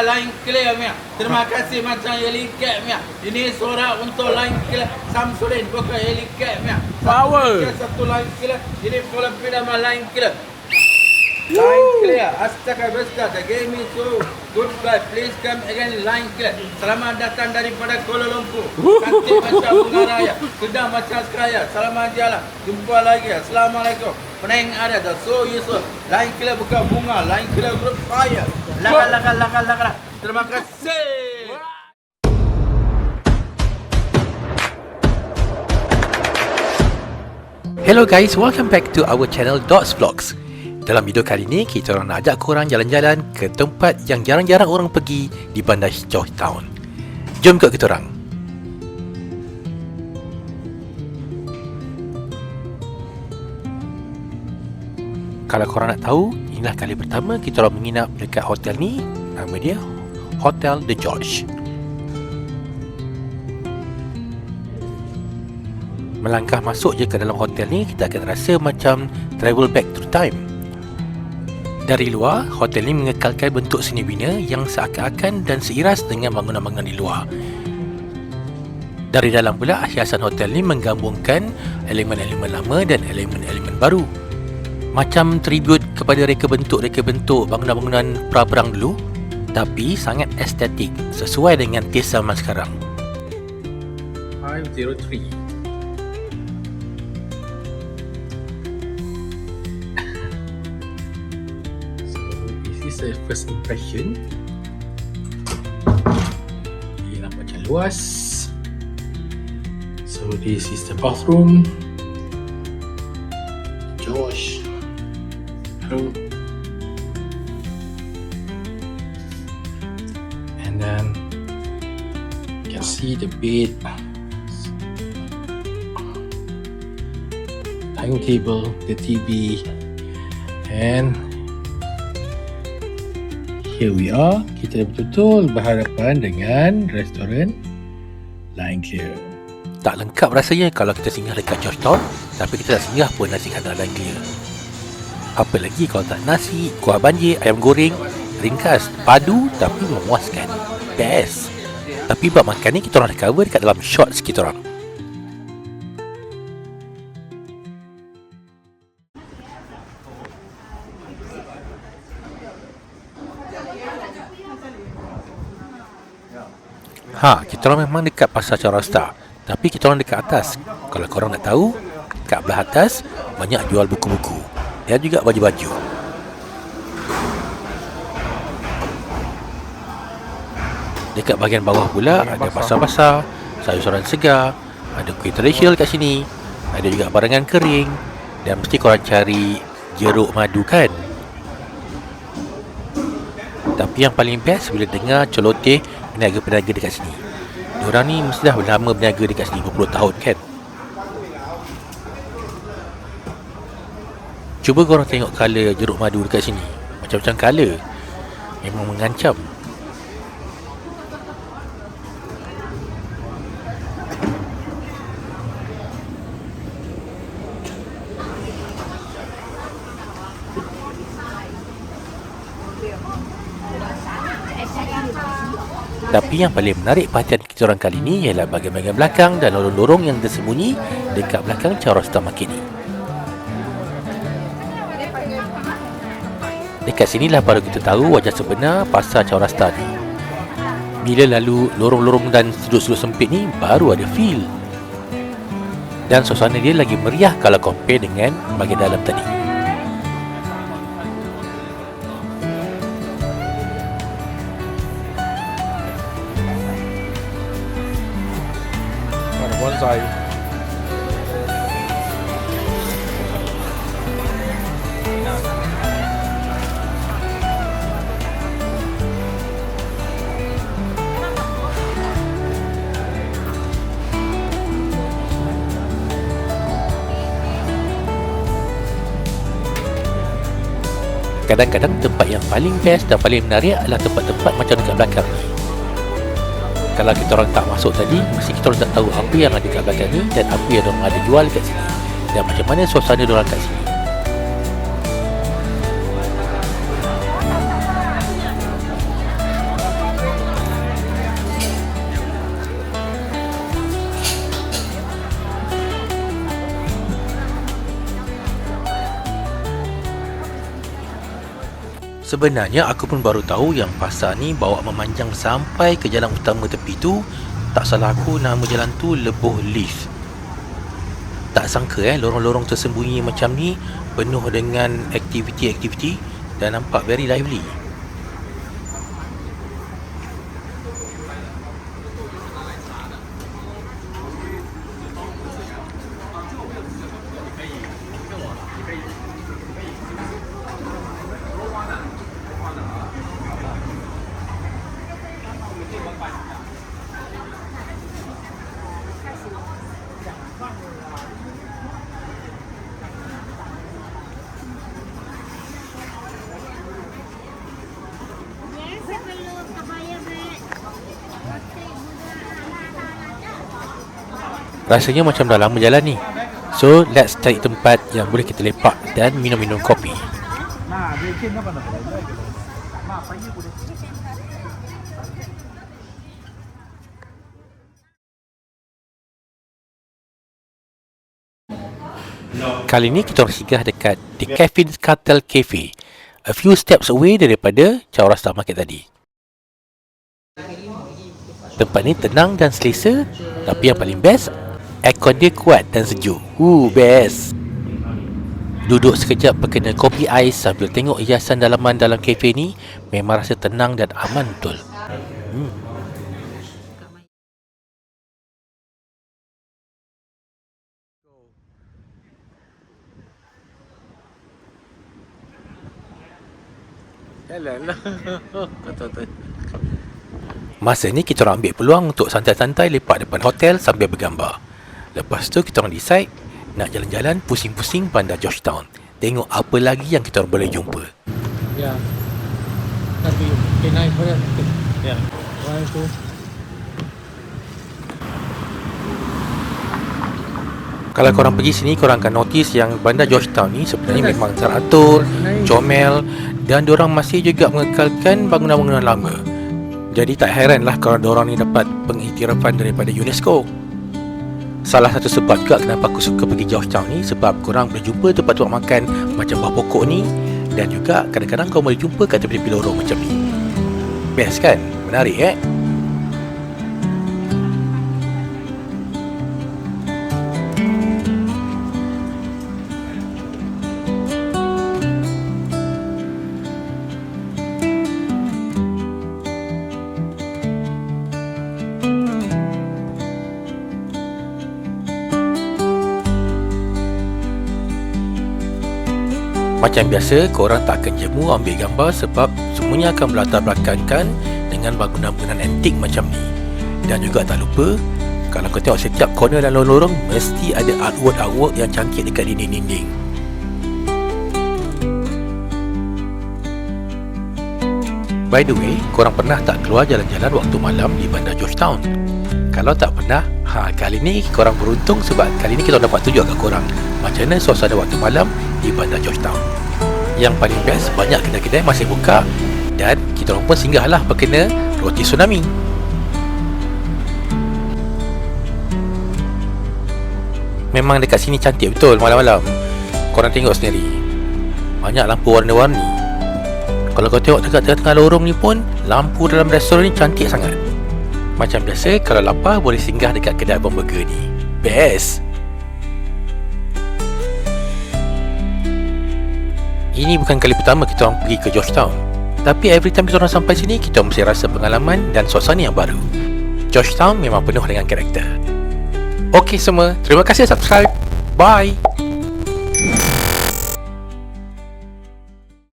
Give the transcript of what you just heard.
Line clear Mia. Terima kasih macam helicat Mia. Ini suara untuk line clear Samsudin bukan helicat Mia. Power. Satu line clear. Ini kalau pindah line clear. Line clear. Astaga besta. The game is so good fly. Please come again line clear. Selamat datang daripada Kuala Lumpur. Cantik macam bunga raya. Sudah macam sekaya. Selamat jalan. Jumpa lagi. Assalamualaikum. Peneng ada. The so useful. Line clear bukan bunga. Line clear good fire. Laka. Terima kasih. Hello guys, welcome back to our channel Dots Vlogs. Dalam video kali ni, kita orang nak ajak korang jalan-jalan ke tempat yang jarang-jarang orang pergi di bandar George Town. Jom ikut kita orang. Kalau korang nak tahu, inilah kali pertama kita orang menginap dekat hotel ni. Nama dia Hotel The George. Melangkah masuk je ke dalam hotel ni, kita akan rasa macam travel back through time. Dari luar, hotel ni mengekalkan bentuk seni bina yang seakan-akan dan seiras dengan bangunan-bangunan di luar. Dari dalam pula, hiasan hotel ni menggabungkan elemen-elemen lama dan elemen-elemen baru. Macam tribute kepada reka bentuk bangunan-bangunan pra-perang dulu, tapi sangat estetik, sesuai dengan taste zaman sekarang. 503. This is the first impression. Dia nampak macam luas. So this is the bathroom. George. And then you can see the bed, dining table, the TV, and here we are. Kita betul-betul berhadapan dengan restoran Line Clear. Tak lengkap rasanya kalau kita singgah dekat George Town, tapi kita dah singgah pun nasi kandar Line Clear. Apa lagi kalau tak nasi, kuah banjir, ayam goreng, ringkas, padu tapi memuaskan. Best. Tapi bab makan ni kita orang dah cover dekat dalam shorts kita orang. Kita orang memang dekat Pasar Chaurasta, tapi kita orang dekat atas. Kalau korang nak tahu, kat belah atas banyak jual buku-buku dan juga baju-baju. Dekat bahagian bawah pula ada pasar-pasar, sayur-sayuran segar, ada kuih tradisional kat sini, ada juga barangan kering, dan mesti korang cari jeruk madu kan. Tapi yang paling best bila dengar celoteh peniaga-peniaga dekat sini. Diorang ni mesti dah lama berniaga dekat sini, 20 tahun kan. Cuba korang tengok colour jeruk madu dekat sini. Macam-macam colour. Memang mengancam. Tapi yang paling menarik perhatian kita orang kali ni ialah bahagian-bahagian belakang dan lorong-lorong yang tersembunyi dekat belakang Chaurasta Market ni. Dekat sinilah baru kita tahu wajah sebenar Pasar Chaurasta ni. Bila lalu lorong-lorong dan sudut-sudut sempit ni, baru ada feel. Dan suasana dia lagi meriah kalau compare dengan bahagian dalam tadi. Bonsai. Kadang-kadang tempat yang paling best dan paling menarik adalah tempat-tempat macam dekat belakang ni. Kalau kita orang tak masuk tadi, mesti kita orang tak tahu apa yang ada kat belakang ni dan apa yang diorang ada jual kat sini dan macam mana suasana diorang kat sini. Sebenarnya aku pun baru tahu yang pasar ni bawa memanjang sampai ke jalan utama tepi tu. Tak salah aku, nama jalan tu Lebuh Lift. Tak sangka lorong-lorong tersembunyi macam ni penuh dengan aktiviti-aktiviti dan nampak very lively. Rasanya macam dah lama jalan ni. So, let's cari tempat yang boleh kita lepak dan minum-minum kopi. Kali ni kita orang singgah dekat The Cafe's Cartel Cafe, a few steps away daripada Chaurasta Market tadi. Tempat ni tenang dan selesa, tapi yang paling best, aircon dia kuat dan sejuk. Best. Duduk sekejap berkena kopi ais sambil tengok hiasan dalaman dalam kafe ni memang rasa tenang dan aman betul. Masa ni kita orang ambil peluang untuk santai-santai lepak depan hotel sambil bergambar. Lepas tu kita orang decide nak jalan-jalan pusing-pusing bandar Georgetown. Tengok apa lagi yang kita orang boleh jumpa. Ya. Tapi naik pada. Ya. One two. Kalau korang pergi sini, korang akan notice yang bandar Georgetown ni sebenarnya memang teratur, comel dan diorang masih juga mengekalkan bangunan-bangunan lama. Jadi tak heranlah kalau diorang ni dapat pengiktirafan daripada UNESCO. Salah satu sebab juga kenapa aku suka pergi Georgetown ni, sebab korang boleh jumpa tempat-tempat makan macam buah pokok ni, dan juga kadang-kadang kau boleh jumpa kat tepi-tepi lorong macam ni. Best kan? Menarik Macam biasa, korang tak akan jemu ambil gambar sebab semuanya akan berlatar belakangkan dengan bangunan-bangunan antik macam ni. Dan juga tak lupa, kalau kau tengok setiap corner dan lorong-lorong, mesti ada artwork yang cantik dekat dinding-dinding. By the way, korang pernah tak keluar jalan-jalan waktu malam di bandar Georgetown? Kalau tak pernah, kali ni korang beruntung sebab kali ni kita dapat tunjuk kat korang macam mana suasana waktu malam di bandar Georgetown. Yang paling best, banyak kedai-kedai masih buka dan kita orang pun singgahlah berkena roti tsunami. Memang dekat sini cantik betul malam-malam. Korang tengok sendiri, banyak lampu warna-warni. Kalau kau tengok dekat tengah-tengah lorong ni pun, lampu dalam restoran ni cantik sangat. Macam biasa, kalau lapar boleh singgah dekat kedai burger ni. Best. Ini bukan kali pertama kita orang pergi ke Georgetown, tapi every time kita orang sampai sini, kita mesti rasa pengalaman dan suasana yang baru. Georgetown memang penuh dengan karakter. Okey semua, terima kasih subscribe. Bye.